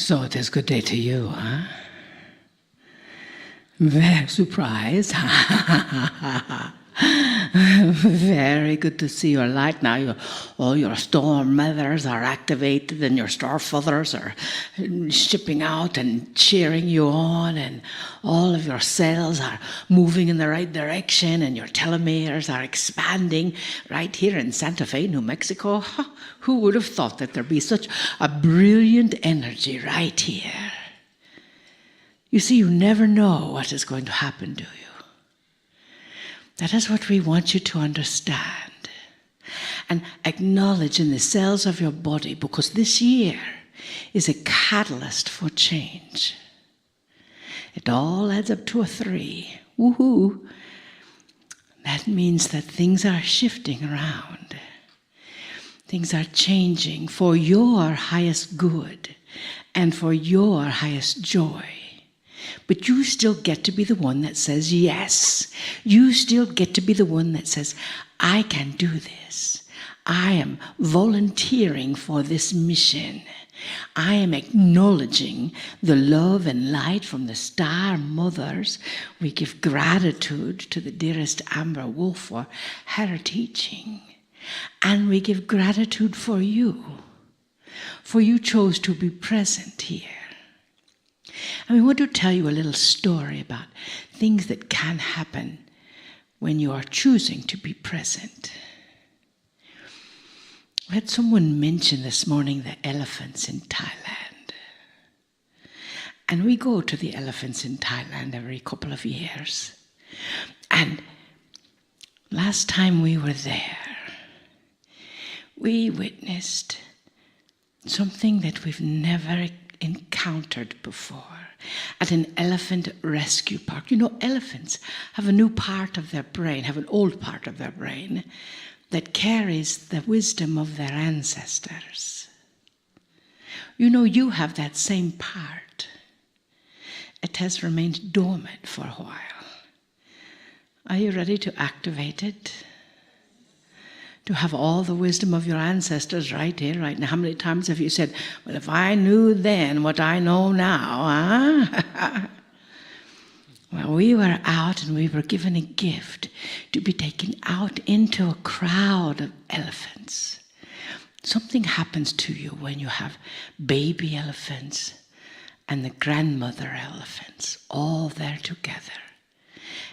So it is good day to you, huh? Very surprised. Very good to see your light now. All your storm mothers are activated and your star fathers are shipping out and cheering you on, and all of your cells are moving in the right direction and your telomeres are expanding right here in Santa Fe, New Mexico. Who would have thought that there'd be such a brilliant energy right here? You see, you never know what is going to happen to you. That is what we want you to understand and acknowledge in the cells of your body, because this year is a catalyst for change. It all adds up to a 3. Woohoo! That means that things are shifting around. Things are changing for your highest good and for your highest joy. But you still get to be the one that says yes. You still get to be the one that says, I can do this. I am volunteering for this mission. I am acknowledging the love and light from the star mothers. We give gratitude to the dearest Amber Wolf for her teaching. And we give gratitude for you chose to be present here. And we want to tell you a little story about things that can happen when you are choosing to be present. We had someone mention this morning the elephants in Thailand. And we go to the elephants in Thailand every couple of years. And last time we were there, we witnessed something that we've never encountered before at an elephant rescue park. You know, elephants have a new part of their brain, have an old part of their brain that carries the wisdom of their ancestors. You know, you have that same part. It has remained dormant for a while. Are you ready to activate it? To have all the wisdom of your ancestors right here, right now. How many times have you said, well, if I knew then what I know now, huh? Well, we were out and we were given a gift to be taken out into a crowd of elephants. Something happens to you when you have baby elephants and the grandmother elephants all there together.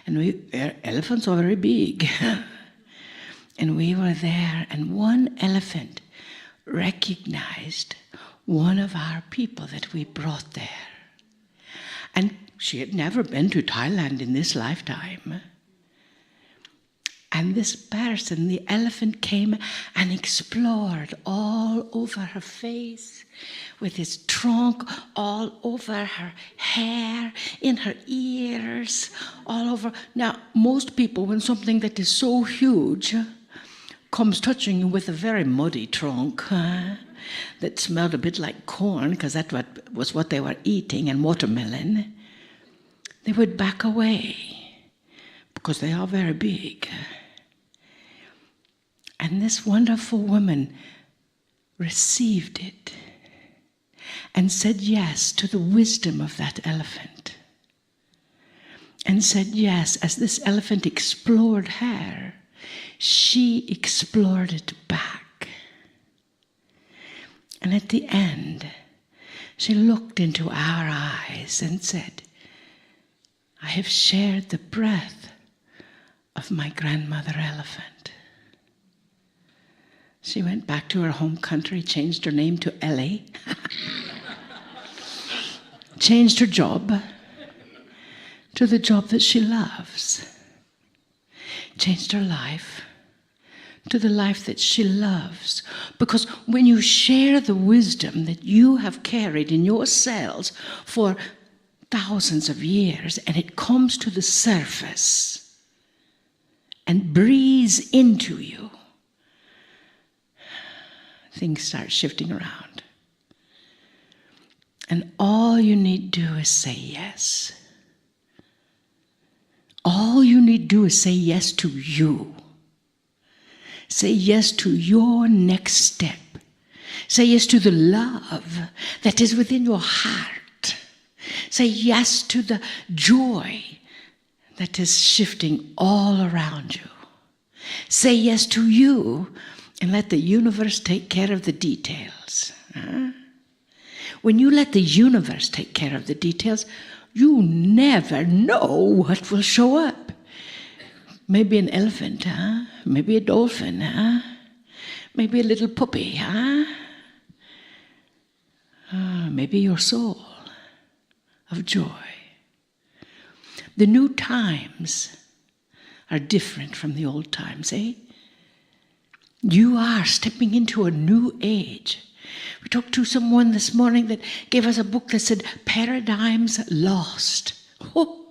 And elephants are very big. And we were there, and one elephant recognized one of our people that we brought there. And she had never been to Thailand in this lifetime. And this person, the elephant, came and explored all over her face, with his trunk all over her hair, in her ears, all over. Now, most people, when something that is so huge comes touching you with a very muddy trunk that smelled a bit like corn, because that was what they were eating, and watermelon, they would back away because they are very big. And this wonderful woman received it and said yes to the wisdom of that elephant. And said yes, as this elephant explored her, she explored it back. And at the end, she looked into our eyes and said, I have shared the breath of my grandmother elephant. She went back to her home country, changed her name to Ellie, changed her job to the job that she loves, changed her life to the life that she loves. Because when you share the wisdom that you have carried in your cells for thousands of years, and it comes to the surface and breathes into you, things start shifting around. And all you need to do is say yes. All you need to do is say yes to you. Say yes to your next step. Say yes to the love that is within your heart. Say yes to the joy that is shifting all around you. Say yes to you and let the universe take care of the details. When you let the universe take care of the details, you never know what will show up. Maybe an elephant, maybe a dolphin, maybe a little puppy, maybe your soul of joy. The new times are different from the old times, You are stepping into a new age. We talked to someone this morning that gave us a book that said, Paradigms Lost. Oh,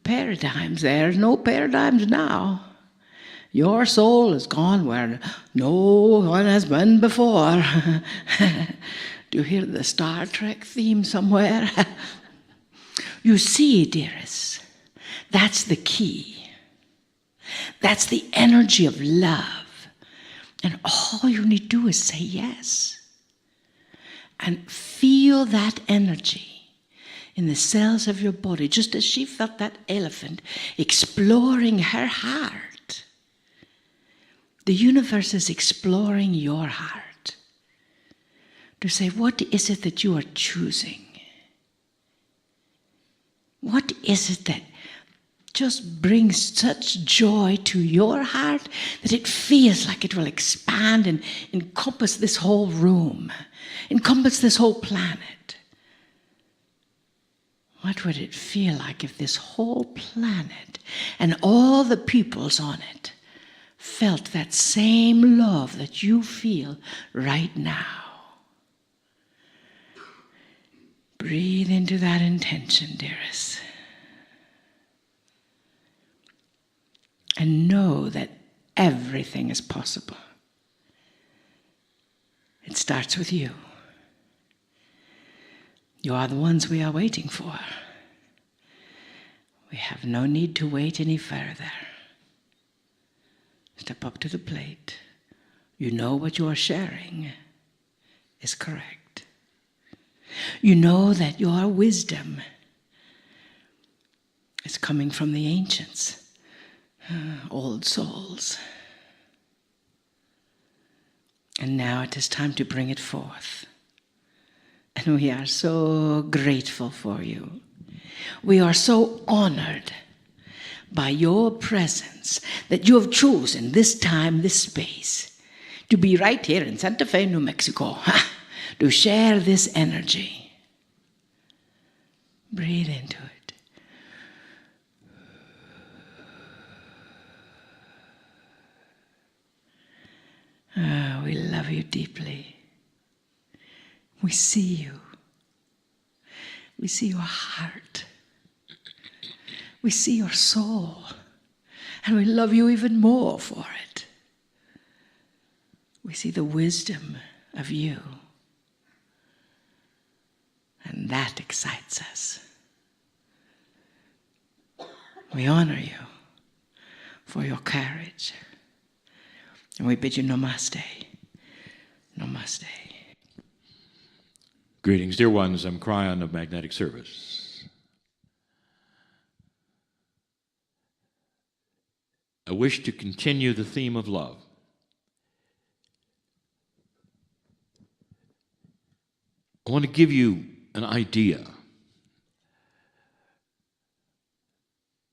paradigms. There's no paradigms now. Your soul has gone where no one has been before. Do you hear the Star Trek theme somewhere? You see, dearest, that's the key. That's the energy of love. And all you need to do is say yes. And feel that energy in the cells of your body, just as she felt that elephant exploring her heart. The universe is exploring your heart to say, what is it that you are choosing? What is it that just brings such joy to your heart that it feels like it will expand and encompass this whole room, encompass this whole planet? What would it feel like if this whole planet and all the peoples on it felt that same love that you feel right now? Breathe into that intention, dearest. And know that everything is possible. It starts with you. You are the ones we are waiting for. We have no need to wait any further. Step up to the plate. You know what you are sharing is correct. You know that your wisdom is coming from the ancients, old souls. And now it is time to bring it forth. And we are so grateful for you. We are so honored by your presence that you have chosen this time, this space, to be right here in Santa Fe, New Mexico, to share this energy. Breathe into it. Oh, we love you deeply. We see you. We see your heart. We see your soul. And we love you even more for it. We see the wisdom of you. And that excites us. We honor you for your courage. And we bid you namaste. Namaste. Greetings, dear ones. I'm Kryon of Magnetic Service. I wish to continue the theme of love. I want to give you an idea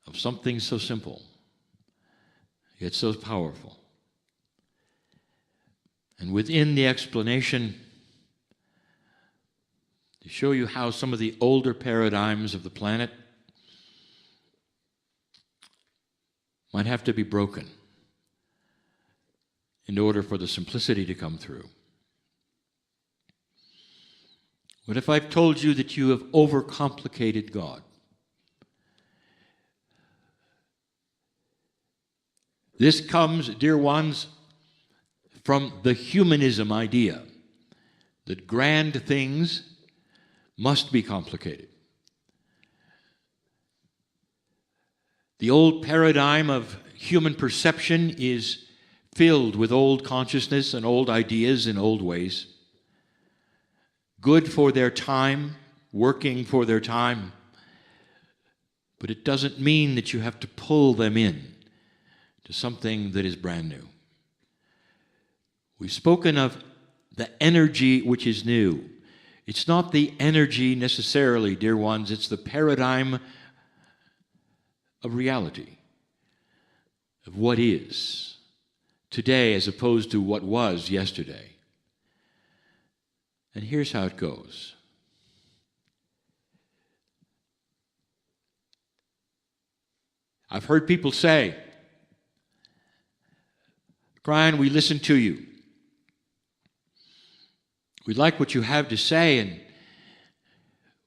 of something so simple, yet so powerful. And within the explanation, to show you how some of the older paradigms of the planet might have to be broken in order for the simplicity to come through. What if I've told you that you have overcomplicated God? This comes, dear ones, from the humanism idea that grand things must be complicated. The old paradigm of human perception is filled with old consciousness and old ideas and old ways, good for their time, working for their time, but it doesn't mean that you have to pull them in to something that is brand new. We've spoken of the energy which is new. It's not the energy necessarily, dear ones, it's the paradigm of reality, of what is today as opposed to what was yesterday. And here's how it goes. I've heard people say, Kryon, we listen to you. We like what you have to say, and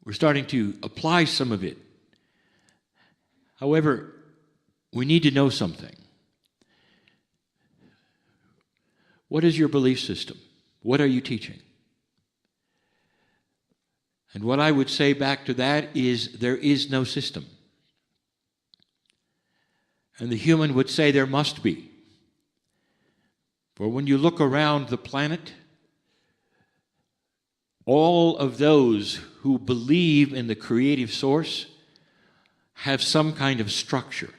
we're starting to apply some of it. However, we need to know something. What is your belief system? What are you teaching? And what I would say back to that is there is no system. And the human would say there must be. For when you look around the planet, all of those who believe in the creative source have some kind of structure.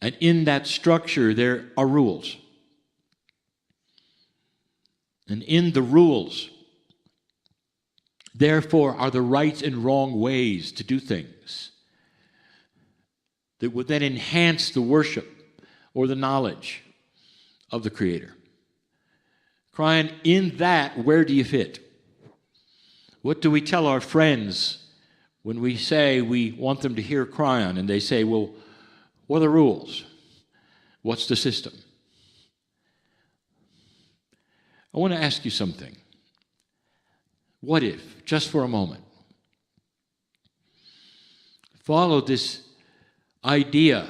And in that structure, there are rules. And in the rules, therefore, are the right and wrong ways to do things that would then enhance the worship or the knowledge of the Creator. Kryon, in that, where do you fit? What do we tell our friends when we say we want them to hear Kryon and they say, well, what are the rules? What's the system? I want to ask you something. What if, just for a moment, follow this idea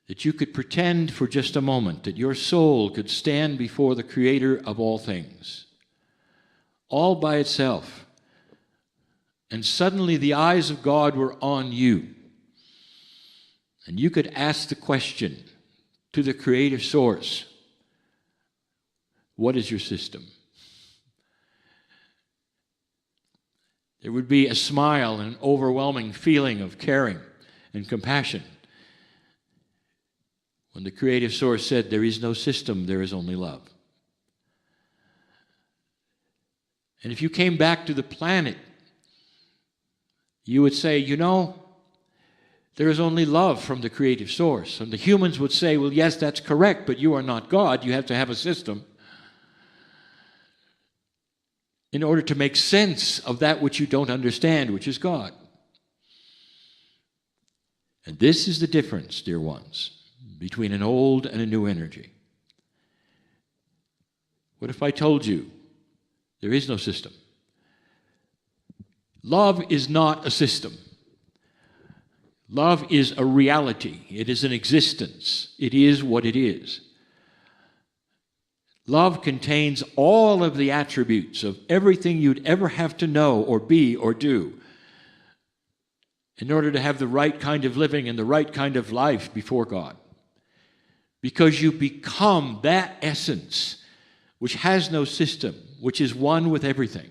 that you could pretend for just a moment that your soul could stand before the Creator of all things, all by itself, and suddenly the eyes of God were on you, and you could ask the question to the creative source, what is your system? There would be a smile and an overwhelming feeling of caring and compassion when the creative source said, there is no system, there is only love. And if you came back to the planet, you would say, you know, there is only love from the creative source. And the humans would say, well, yes, that's correct, but you are not God. You have to have a system in order to make sense of that which you don't understand, which is God. And this is the difference, dear ones, between an old and a new energy. What if I told you there is no system? Love is not a system. Love is a reality. It is an existence. It is what it is. Love contains all of the attributes of everything you'd ever have to know or be or do in order to have the right kind of living and the right kind of life before God. Because you become that essence which has no system, which is one with everything.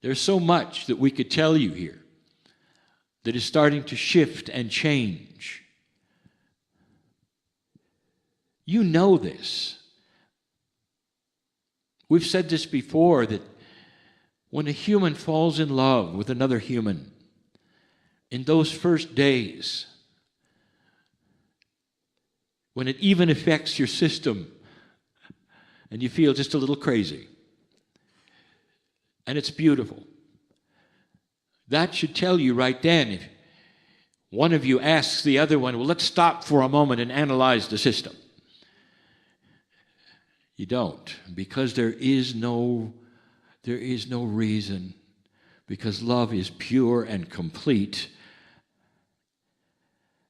There's so much that we could tell you here that is starting to shift and change. You know this. We've said this before, that when a human falls in love with another human, in those first days, when it even affects your system, and you feel just a little crazy, and it's beautiful, that should tell you right then, if one of you asks the other one, well, let's stop for a moment and analyze the system. You don't, because there is no reason, because love is pure and complete.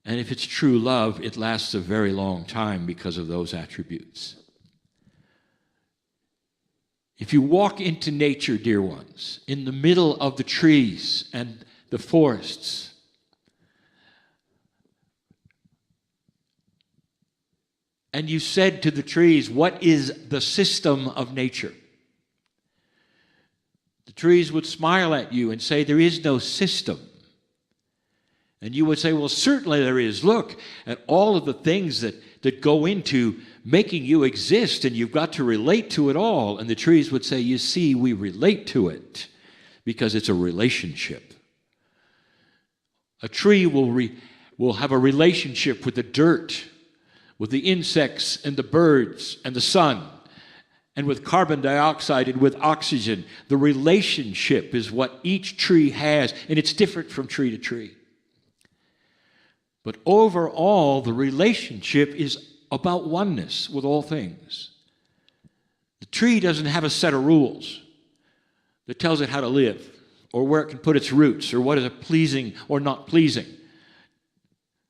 And if it's true love, it lasts a very long time because of those attributes. If you walk into nature, dear ones, in the middle of the trees and the forests, and you said to the trees, what is the system of nature? The trees would smile at you and say, there is no system. And you would say, well, certainly there is. Look at all of the things that go into making you exist, and you've got to relate to it all. And the trees would say, you see, we relate to it because it's a relationship. A tree will have a relationship with the dirt, with the insects and the birds and the sun, and with carbon dioxide and with oxygen. The relationship is what each tree has, and it's different from tree to tree. But overall, the relationship is about oneness with all things. The tree doesn't have a set of rules that tells it how to live, or where it can put its roots, or what is pleasing or not pleasing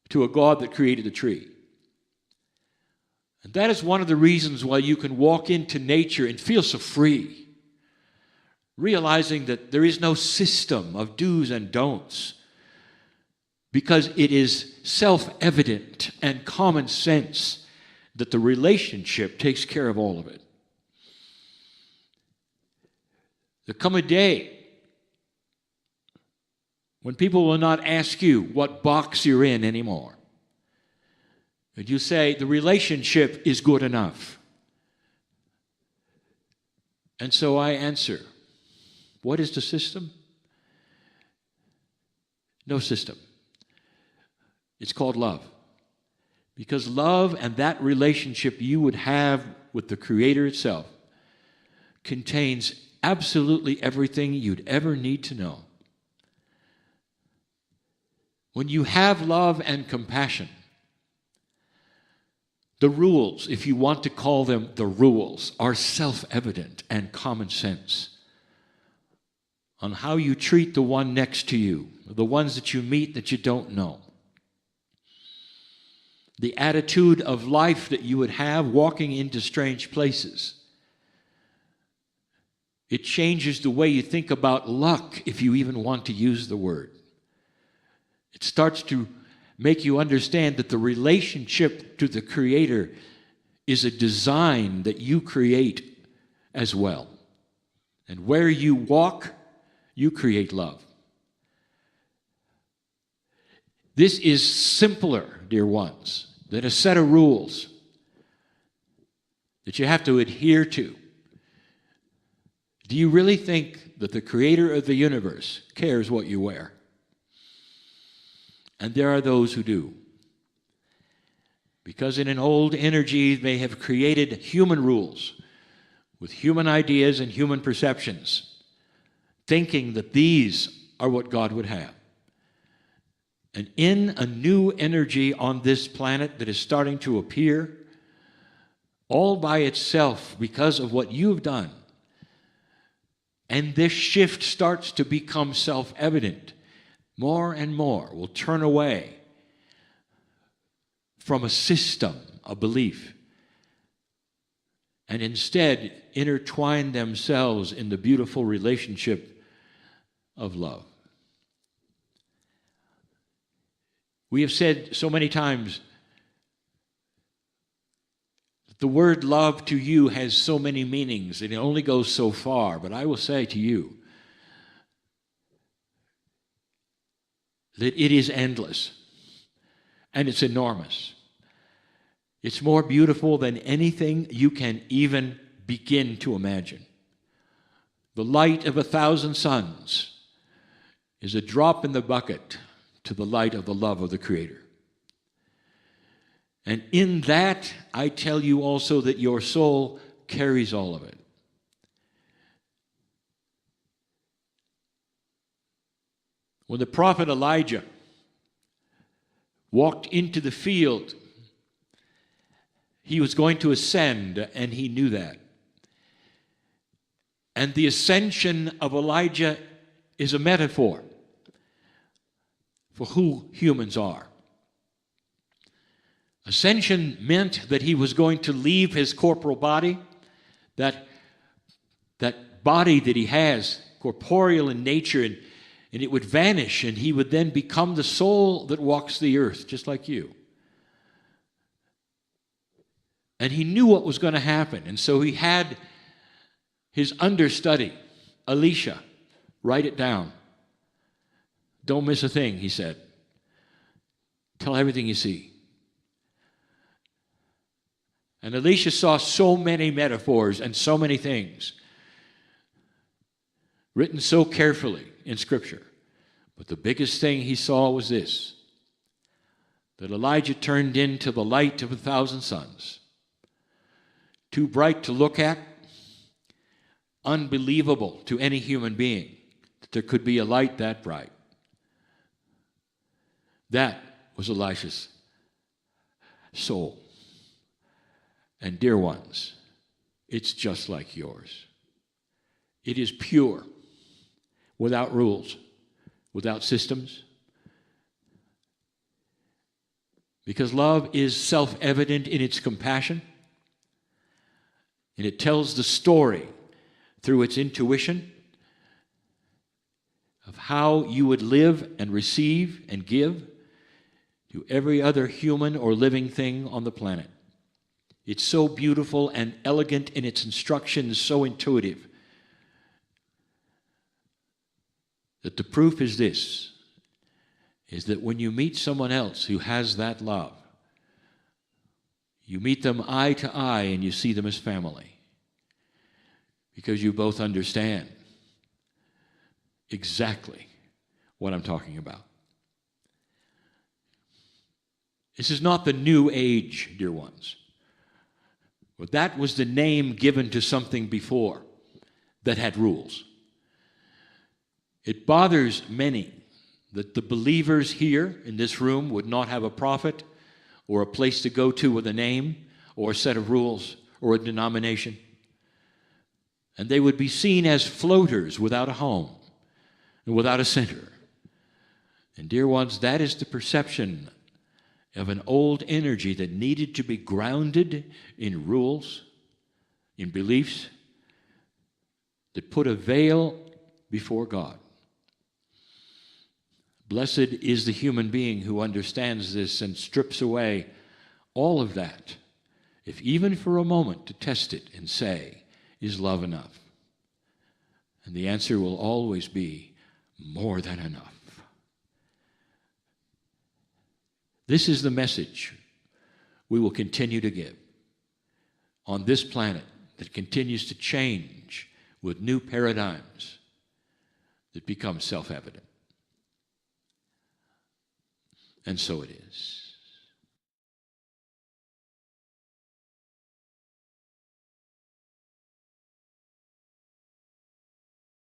to a God that created the tree. And that is one of the reasons why you can walk into nature and feel so free, realizing that there is no system of do's and don'ts, because it is self-evident and common sense that the relationship takes care of all of it. There come a day when people will not ask you what box you're in anymore. And you say, the relationship is good enough. And so I answer, what is the system? No system. It's called love. Because love and that relationship you would have with the Creator itself contains absolutely everything you'd ever need to know. When you have love and compassion, the rules, if you want to call them the rules, are self-evident and common sense on how you treat the one next to you, the ones that you meet that you don't know. The attitude of life that you would have walking into strange places. It changes the way you think about luck, if you even want to use the word. It starts to make you understand that the relationship to the Creator is a design that you create as well. And where you walk, you create love. This is simpler, dear ones, than a set of rules that you have to adhere to. Do you really think that the Creator of the universe cares what you wear? And there are those who do. Because in an old energy, they have created human rules with human ideas and human perceptions, thinking that these are what God would have. And in a new energy on this planet that is starting to appear, all by itself because of what you've done, and this shift starts to become self-evident, more and more will turn away from a system, a belief, and instead intertwine themselves in the beautiful relationship of love. We have said so many times that the word love to you has so many meanings and it only goes so far, but I will say to you that it is endless and it's enormous. It's more beautiful than anything you can even begin to imagine. The light of 1,000 suns is a drop in the bucket to the light of the love of the Creator. And in that, I tell you also that your soul carries all of it. When the prophet Elijah walked into the field, he was going to ascend, and he knew that. And the ascension of Elijah is a metaphor for who humans are. Ascension meant that he was going to leave his corporal body, that body that he has, corporeal in nature, and it would vanish, and he would then become the soul that walks the earth, just like you. And he knew what was going to happen. And so he had his understudy, Elisha, write it down. Don't miss a thing, he said. Tell everything you see. And Elisha saw so many metaphors and so many things written so carefully in Scripture. But the biggest thing he saw was this, that Elijah turned into the light of 1,000 suns. Too bright to look at, unbelievable to any human being that there could be a light that bright. That was Elisha's soul. And dear ones, it's just like yours. It is pure, without rules, without systems. Because love is self-evident in its compassion, and it tells the story through its intuition of how you would live and receive and give to every other human or living thing on the planet. It's so beautiful and elegant in its instructions, so intuitive, that the proof is this, is that when you meet someone else who has that love, you meet them eye to eye and you see them as family, because you both understand exactly what I'm talking about. This is not the new age, dear ones. But that was the name given to something before that had rules. It bothers many that the believers here in this room would not have a prophet or a place to go to with a name or a set of rules or a denomination. And they would be seen as floaters without a home and without a center. And dear ones, that is the perception of an old energy that needed to be grounded in rules, in beliefs, that put a veil before God. Blessed is the human being who understands this and strips away all of that, if even for a moment to test it and say, is love enough? And the answer will always be more than enough. This is the message we will continue to give on this planet that continues to change with new paradigms that become self-evident. And so it is.